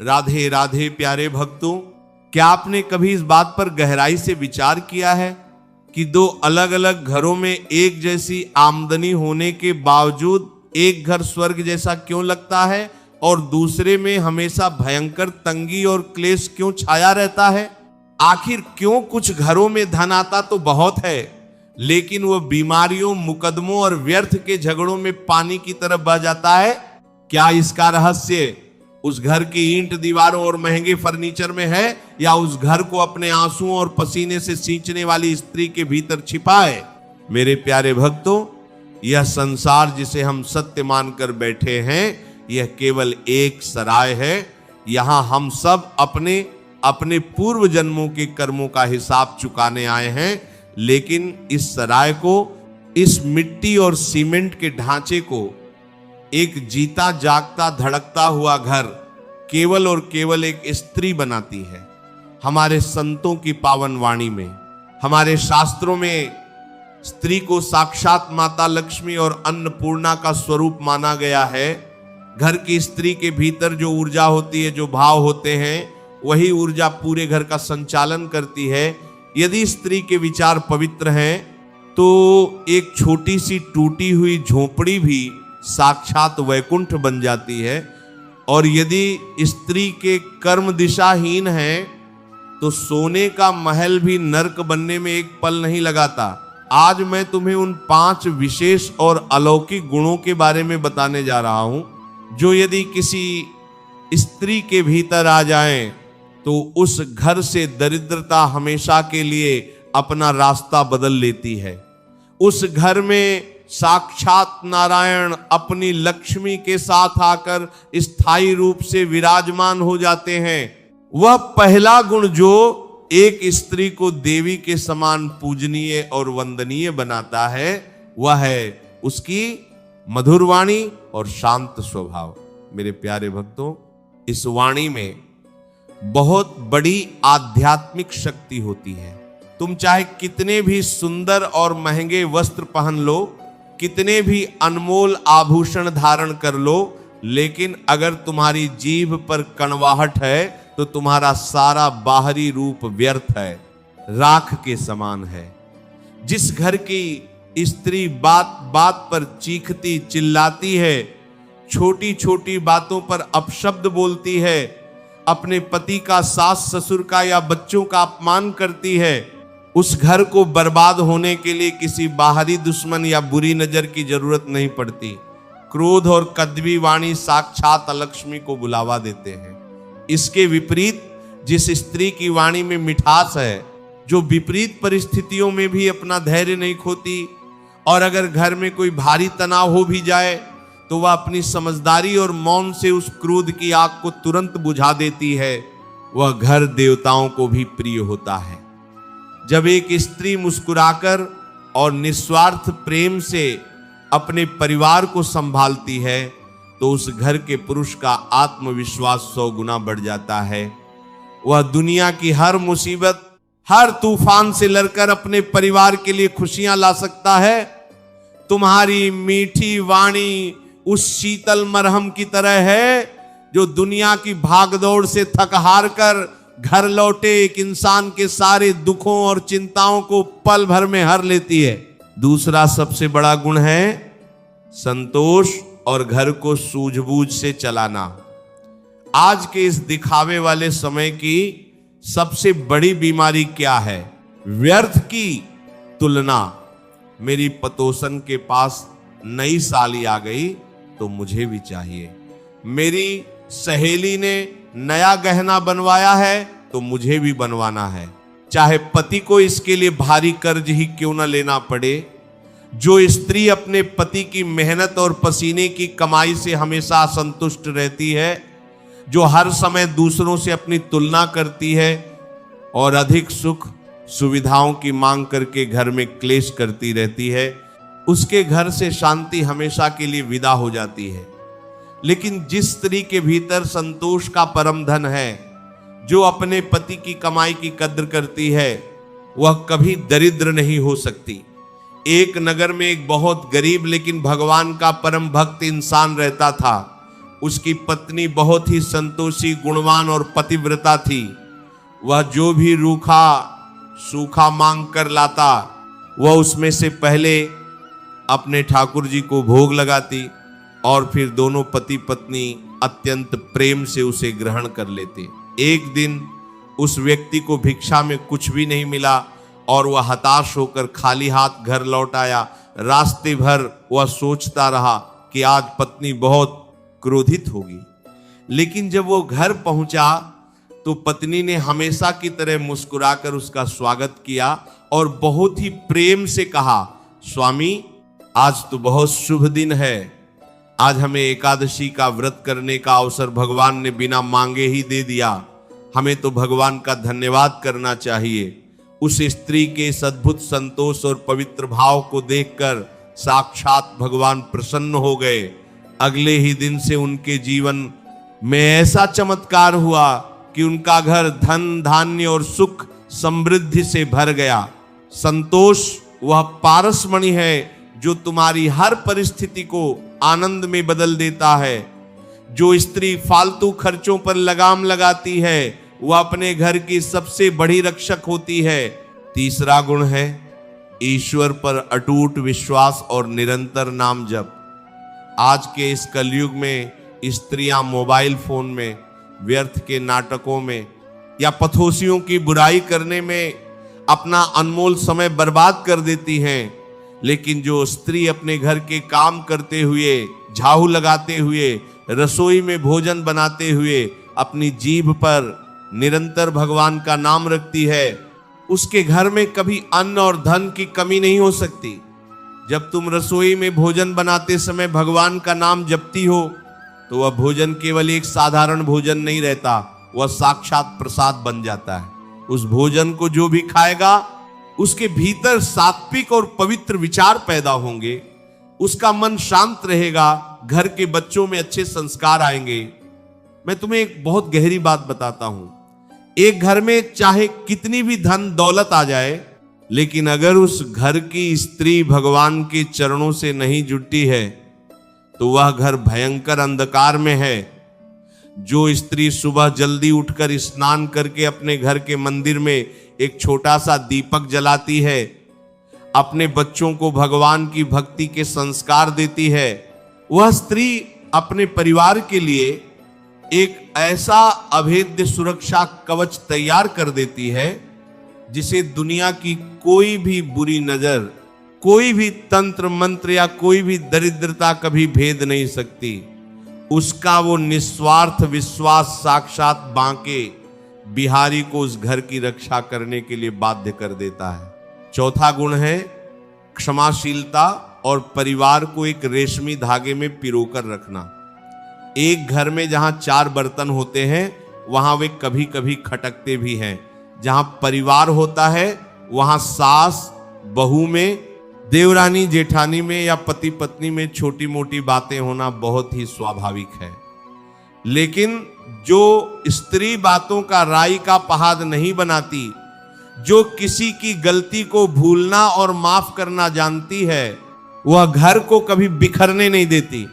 राधे राधे प्यारे भक्तों, क्या आपने कभी इस बात पर गहराई से विचार किया है कि दो अलग अलग घरों में एक जैसी आमदनी होने के बावजूद एक घर स्वर्ग जैसा क्यों लगता है और दूसरे में हमेशा भयंकर तंगी और क्लेश क्यों छाया रहता है? आखिर क्यों कुछ घरों में धन आता तो बहुत है, लेकिन वह बीमारियों, मुकदमों और व्यर्थ के झगड़ों में पानी की तरफ बह जाता है? क्या इसका रहस्य उस घर की ईंट दीवारों और महंगे फर्नीचर में है, या उस घर को अपने आंसुओं और पसीने से सींचने वाली स्त्री के भीतर छिपा है? मेरे प्यारे भक्तों, यह संसार जिसे हम सत्य मानकर बैठे हैं, यह केवल एक सराय है। यहां हम सब अपने अपने पूर्व जन्मों के कर्मों का हिसाब चुकाने आए हैं, लेकिन इस सराय को, इस मिट्टी और सीमेंट के ढांचे को एक जीता जागता धड़कता हुआ घर केवल और केवल एक स्त्री बनाती है। हमारे संतों की पावन वाणी में, हमारे शास्त्रों में स्त्री को साक्षात माता लक्ष्मी और अन्नपूर्णा का स्वरूप माना गया है। घर की स्त्री के भीतर जो ऊर्जा होती है, जो भाव होते हैं, वही ऊर्जा पूरे घर का संचालन करती है। यदि स्त्री के विचार पवित्र हैं तो एक छोटी सी टूटी हुई झोपड़ी भी साक्षात वैकुंठ बन जाती है, और यदि स्त्री के कर्म दिशाहीन है तो सोने का महल भी नर्क बनने में एक पल नहीं लगाता। आज मैं तुम्हें उन 5 विशेष और अलौकिक गुणों के बारे में बताने जा रहा हूं, जो यदि किसी स्त्री के भीतर आ जाएं तो उस घर से दरिद्रता हमेशा के लिए अपना रास्ता बदल लेती है। उस घर में साक्षात नारायण अपनी लक्ष्मी के साथ आकर स्थायी रूप से विराजमान हो जाते हैं। वह पहला गुण जो एक स्त्री को देवी के समान पूजनीय और वंदनीय बनाता है, वह है उसकी मधुर वाणी और शांत स्वभाव। मेरे प्यारे भक्तों, इस वाणी में बहुत बड़ी आध्यात्मिक शक्ति होती है। तुम चाहे कितने भी सुंदर और महंगे वस्त्र पहन लो, कितने भी अनमोल आभूषण धारण कर लो, लेकिन अगर तुम्हारी जीभ पर कड़वाहट है तो तुम्हारा सारा बाहरी रूप व्यर्थ है, राख के समान है। जिस घर की स्त्री बात बात पर चीखती चिल्लाती है, छोटी छोटी बातों पर अपशब्द बोलती है, अपने पति का, सास ससुर का या बच्चों का अपमान करती है, उस घर को बर्बाद होने के लिए किसी बाहरी दुश्मन या बुरी नजर की जरूरत नहीं पड़ती। क्रोध और कद्वी वाणी साक्षात लक्ष्मी को बुलावा देते हैं। इसके विपरीत जिस स्त्री की वाणी में मिठास है, जो विपरीत परिस्थितियों में भी अपना धैर्य नहीं खोती, और अगर घर में कोई भारी तनाव हो भी जाए तो वह अपनी समझदारी और मौन से उस क्रोध की आग को तुरंत बुझा देती है, वह घर देवताओं को भी प्रिय होता है। जब एक स्त्री मुस्कुराकर और निस्वार्थ प्रेम से अपने परिवार को संभालती है तो उस घर के पुरुष का आत्मविश्वास 100 गुना बढ़ जाता है। वह दुनिया की हर मुसीबत, हर तूफान से लड़कर अपने परिवार के लिए खुशियां ला सकता है। तुम्हारी मीठी वाणी उस शीतल मरहम की तरह है जो दुनिया की भागदौड़ से थक हार कर घर लौटे एक इंसान के सारे दुखों और चिंताओं को पल भर में हर लेती है। दूसरा सबसे बड़ा गुण है संतोष और घर को सूझबूझ से चलाना। आज के इस दिखावे वाले समय की सबसे बड़ी बीमारी क्या है? व्यर्थ की तुलना। मेरी पतोसन के पास नई साली आ गई तो मुझे भी चाहिए, मेरी सहेली ने नया गहना बनवाया है तो मुझे भी बनवाना है, चाहे पति को इसके लिए भारी कर्ज ही क्यों ना लेना पड़े। जो स्त्री अपने पति की मेहनत और पसीने की कमाई से हमेशा असंतुष्ट रहती है, जो हर समय दूसरों से अपनी तुलना करती है और अधिक सुख सुविधाओं की मांग करके घर में क्लेश करती रहती है, उसके घर से शांति हमेशा के लिए विदा हो जाती है। लेकिन जिस स्त्री के भीतर संतोष का परम धन है, जो अपने पति की कमाई की कद्र करती है, वह कभी दरिद्र नहीं हो सकती। एक नगर में एक बहुत गरीब लेकिन भगवान का परम भक्त इंसान रहता था। उसकी पत्नी बहुत ही संतोषी, गुणवान और पतिव्रता थी। वह जो भी रूखा सूखा मांग कर लाता, वह उसमें से पहले अपने ठाकुर जी को भोग लगाती और फिर दोनों पति पत्नी अत्यंत प्रेम से उसे ग्रहण कर लेते। एक दिन उस व्यक्ति को भिक्षा में कुछ भी नहीं मिला और वह हताश होकर खाली हाथ घर लौट आया। रास्ते भर वह सोचता रहा कि आज पत्नी बहुत क्रोधित होगी, लेकिन जब वो घर पहुंचा तो पत्नी ने हमेशा की तरह मुस्कुराकर उसका स्वागत किया और बहुत ही प्रेम से कहा, स्वामी आज तो बहुत शुभ दिन है, आज हमें एकादशी का व्रत करने का अवसर भगवान ने बिना मांगे ही दे दिया, हमें तो भगवान का धन्यवाद करना चाहिए। उस स्त्री के इस अद्भुत संतोष और पवित्र भाव को देखकर साक्षात भगवान प्रसन्न हो गए। अगले ही दिन से उनके जीवन में ऐसा चमत्कार हुआ कि उनका घर धन धान्य और सुख समृद्धि से भर गया। संतोष वह पारसमणि है जो तुम्हारी हर परिस्थिति को आनंद में बदल देता है। जो स्त्री फालतू खर्चों पर लगाम लगाती है वह अपने घर की सबसे बड़ी रक्षक होती है। तीसरा गुण है ईश्वर पर अटूट विश्वास और निरंतर नाम जप। आज के इस कलयुग में स्त्रियां मोबाइल फोन में, व्यर्थ के नाटकों में या पथोसियों की बुराई करने में अपना अनमोल समय बर्बाद कर देती हैं, लेकिन जो स्त्री अपने घर के काम करते हुए, झाड़ू लगाते हुए, रसोई में भोजन बनाते हुए अपनी जीभ पर निरंतर भगवान का नाम रखती है, उसके घर में कभी अन्न और धन की कमी नहीं हो सकती। जब तुम रसोई में भोजन बनाते समय भगवान का नाम जपती हो तो वह भोजन केवल एक साधारण भोजन नहीं रहता, वह साक्षात प्रसाद बन जाता है। उस भोजन को जो भी खाएगा उसके भीतर सात्विक और पवित्र विचार पैदा होंगे, उसका मन शांत रहेगा, घर के बच्चों में अच्छे संस्कार आएंगे। मैं तुम्हें एक बहुत गहरी बात बताता हूं, एक घर में चाहे कितनी भी धन दौलत आ जाए, लेकिन अगर उस घर की स्त्री भगवान के चरणों से नहीं जुटी है तो वह घर भयंकर अंधकार में है। जो स्त्री सुबह जल्दी उठकर स्नान करके अपने घर के मंदिर में एक छोटा सा दीपक जलाती है, अपने बच्चों को भगवान की भक्ति के संस्कार देती है, वह स्त्री अपने परिवार के लिए एक ऐसा अभेद्य सुरक्षा कवच तैयार कर देती है जिसे दुनिया की कोई भी बुरी नजर, कोई भी तंत्र मंत्र या कोई भी दरिद्रता कभी भेद नहीं सकती। उसका वो निस्वार्थ विश्वास साक्षात बांके बिहारी को उस घर की रक्षा करने के लिए बाध्य कर देता है। चौथा गुण है क्षमाशीलता और परिवार को एक रेशमी धागे में पिरोकर रखना। एक घर में जहां 4 बर्तन होते हैं वहां वे कभी कभी खटकते भी हैं। जहां परिवार होता है वहां सास बहू में, देवरानी जेठानी में या पति पत्नी में छोटी मोटी बातें होना बहुत ही स्वाभाविक है, लेकिन जो स्त्री बातों का राई का पहाड़ नहीं बनाती, जो किसी की गलती को भूलना और माफ करना जानती है, वह घर को कभी बिखरने नहीं देती।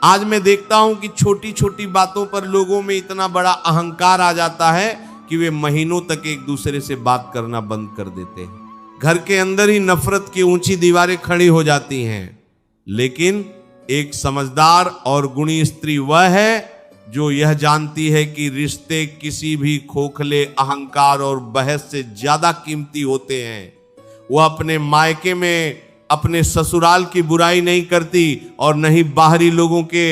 आज मैं देखता हूं कि छोटी छोटी बातों पर लोगों में इतना बड़ा अहंकार आ जाता है कि वे महीनों तक एक दूसरे से बात करना बंद कर देते हैं। घर के अंदर ही नफरत की ऊंची दीवारें खड़ी हो जाती हैं। लेकिन एक समझदार और गुणी स्त्री वह है जो यह जानती है कि रिश्ते किसी भी खोखले अहंकार और बहस से ज्यादा कीमती होते हैं। वह अपने मायके में अपने ससुराल की बुराई नहीं करती और न ही बाहरी लोगों के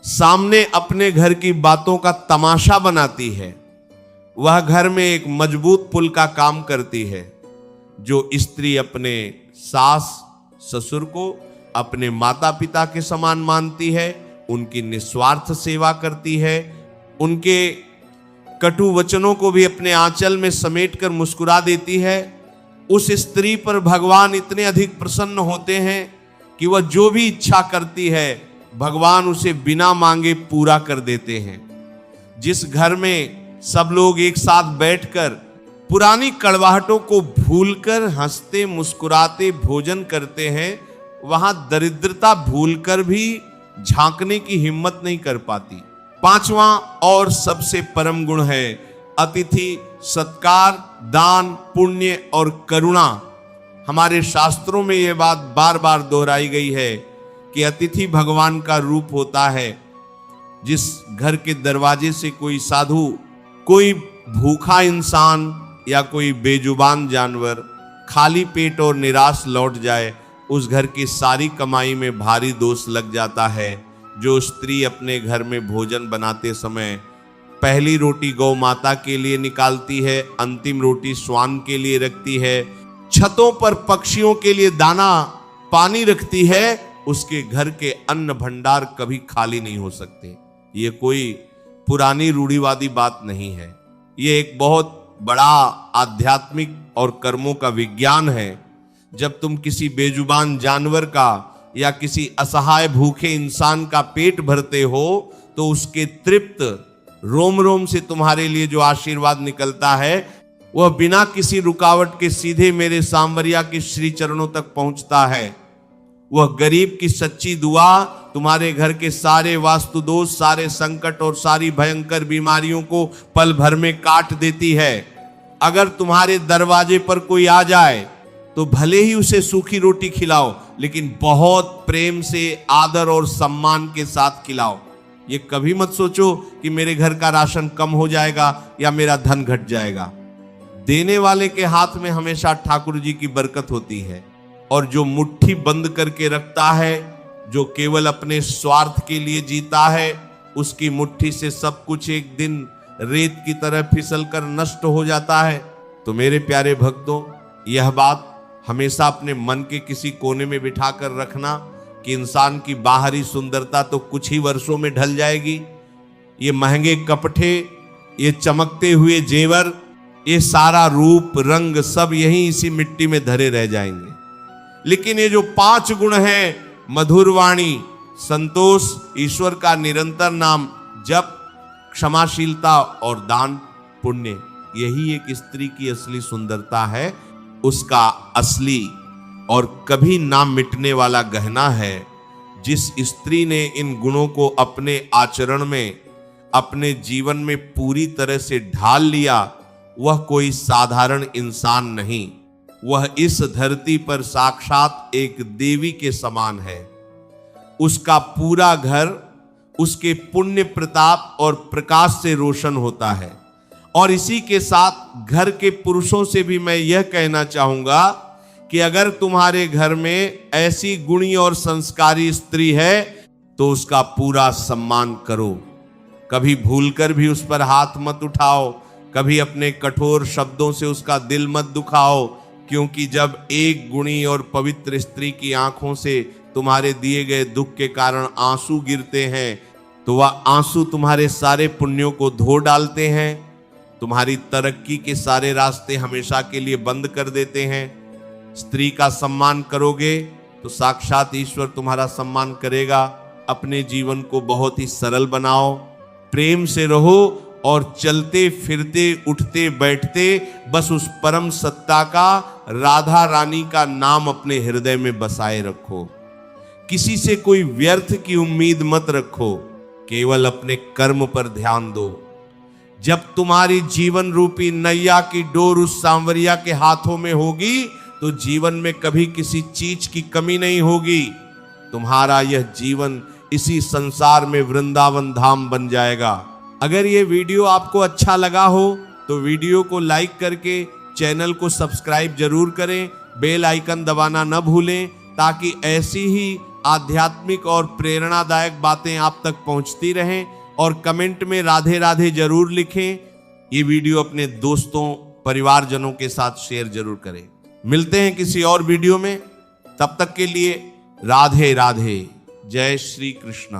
सामने अपने घर की बातों का तमाशा बनाती है। वह घर में एक मजबूत पुल का काम करती है। जो स्त्री अपने सास ससुर को अपने माता पिता के समान मानती है, उनकी निस्वार्थ सेवा करती है, उनके कटु वचनों को भी अपने आंचल में समेटकर मुस्कुरा देती है, उस स्त्री पर भगवान इतने अधिक प्रसन्न होते हैं कि वह जो भी इच्छा करती है भगवान उसे बिना मांगे पूरा कर देते हैं। जिस घर में सब लोग एक साथ बैठकर पुरानी कड़वाहटों को भूलकर हंसते मुस्कुराते भोजन करते हैं, वहां दरिद्रता भूलकर भी झांकने की हिम्मत नहीं कर पाती। पांचवा और सबसे परम गुण है अतिथि सत्कार, दान, पुण्य और करुणा। हमारे शास्त्रों में यह बात बार बार दोहराई गई है कि अतिथि भगवान का रूप होता है। जिस घर के दरवाजे से कोई साधु, कोई भूखा इंसान या कोई बेजुबान जानवर खाली पेट और निराश लौट जाए, उस घर की सारी कमाई में भारी दोष लग जाता है। जो स्त्री अपने घर में भोजन बनाते समय पहली रोटी गौ माता के लिए निकालती है, अंतिम रोटी श्वान के लिए रखती है, छतों पर पक्षियों के लिए दाना पानी रखती है, उसके घर के अन्न भंडार कभी खाली नहीं हो सकते। ये कोई पुरानी रूढ़िवादी बात नहीं है, ये एक बहुत बड़ा आध्यात्मिक और कर्मों का विज्ञान है। जब तुम किसी बेजुबान जानवर का या किसी असहाय भूखे इंसान का पेट भरते हो तो उसके तृप्त रोम रोम से तुम्हारे लिए जो आशीर्वाद निकलता है वह बिना किसी रुकावट के सीधे मेरे सांवरिया के श्री चरणों तक पहुंचता है। वह गरीब की सच्ची दुआ तुम्हारे घर के सारे वास्तु दोष, सारे संकट और सारी भयंकर बीमारियों को पल भर में काट देती है। अगर तुम्हारे दरवाजे पर कोई आ जाए तो भले ही उसे सूखी रोटी खिलाओ, लेकिन बहुत प्रेम से, आदर और सम्मान के साथ खिलाओ। ये कभी मत सोचो कि मेरे घर का राशन कम हो जाएगा या मेरा धन घट जाएगा। देने वाले के हाथ में हमेशा ठाकुर जी की बरकत होती है, और जो मुट्ठी बंद करके रखता है, जो केवल अपने स्वार्थ के लिए जीता है, उसकी मुट्ठी से सब कुछ एक दिन रेत की तरह फिसल कर नष्ट हो जाता है। तो मेरे प्यारे भक्तों, यह बात हमेशा अपने मन के किसी कोने में बिठा कर रखना कि इंसान की बाहरी सुंदरता तो कुछ ही वर्षों में ढल जाएगी। ये महंगे कपड़े, ये चमकते हुए जेवर, ये सारा रूप रंग सब यहीं इसी मिट्टी में धरे रह जाएंगे। लेकिन ये जो 5 गुण हैं, मधुर वाणी, संतोष, ईश्वर का निरंतर नाम जप, क्षमाशीलता और दान पुण्य, यही एक स्त्री की असली सुंदरता है, उसका असली और कभी ना मिटने वाला गहना है। जिस स्त्री ने इन गुणों को अपने आचरण में, अपने जीवन में पूरी तरह से ढाल लिया, वह कोई साधारण इंसान नहीं, वह इस धरती पर साक्षात एक देवी के समान है। उसका पूरा घर उसके पुण्य प्रताप और प्रकाश से रोशन होता है। और इसी के साथ घर के पुरुषों से भी मैं यह कहना चाहूंगा कि अगर तुम्हारे घर में ऐसी गुणी और संस्कारी स्त्री है तो उसका पूरा सम्मान करो। कभी भूलकर भी उस पर हाथ मत उठाओ, कभी अपने कठोर शब्दों से उसका दिल मत दुखाओ, क्योंकि जब एक गुणी और पवित्र स्त्री की आंखों से तुम्हारे दिए गए दुख के कारण आंसू गिरते हैं तो वह आंसू तुम्हारे सारे पुण्यों को धो डालते हैं, तुम्हारी तरक्की के सारे रास्ते हमेशा के लिए बंद कर देते हैं। स्त्री का सम्मान करोगे तो साक्षात ईश्वर तुम्हारा सम्मान करेगा। अपने जीवन को बहुत ही सरल बनाओ, प्रेम से रहो और चलते फिरते उठते बैठते बस उस परम सत्ता का, राधा रानी का नाम अपने हृदय में बसाए रखो। किसी से कोई व्यर्थ की उम्मीद मत रखो, केवल अपने कर्म पर ध्यान दो। जब तुम्हारी जीवन रूपी नैया की डोर उस सांवरिया के हाथों में होगी तो जीवन में कभी किसी चीज की कमी नहीं होगी। तुम्हारा यह जीवन इसी संसार में वृंदावन धाम बन जाएगा। अगर ये वीडियो आपको अच्छा लगा हो तो वीडियो को लाइक करके चैनल को सब्सक्राइब जरूर करें, बेल आइकन दबाना न भूलें, ताकि ऐसी ही आध्यात्मिक और प्रेरणादायक बातें आप तक पहुंचती रहें। और कमेंट में राधे राधे जरूर लिखें। ये वीडियो अपने दोस्तों, परिवारजनों के साथ शेयर जरूर करें। मिलते हैं किसी और वीडियो में, तब तक के लिए राधे राधे, जय श्री कृष्णा।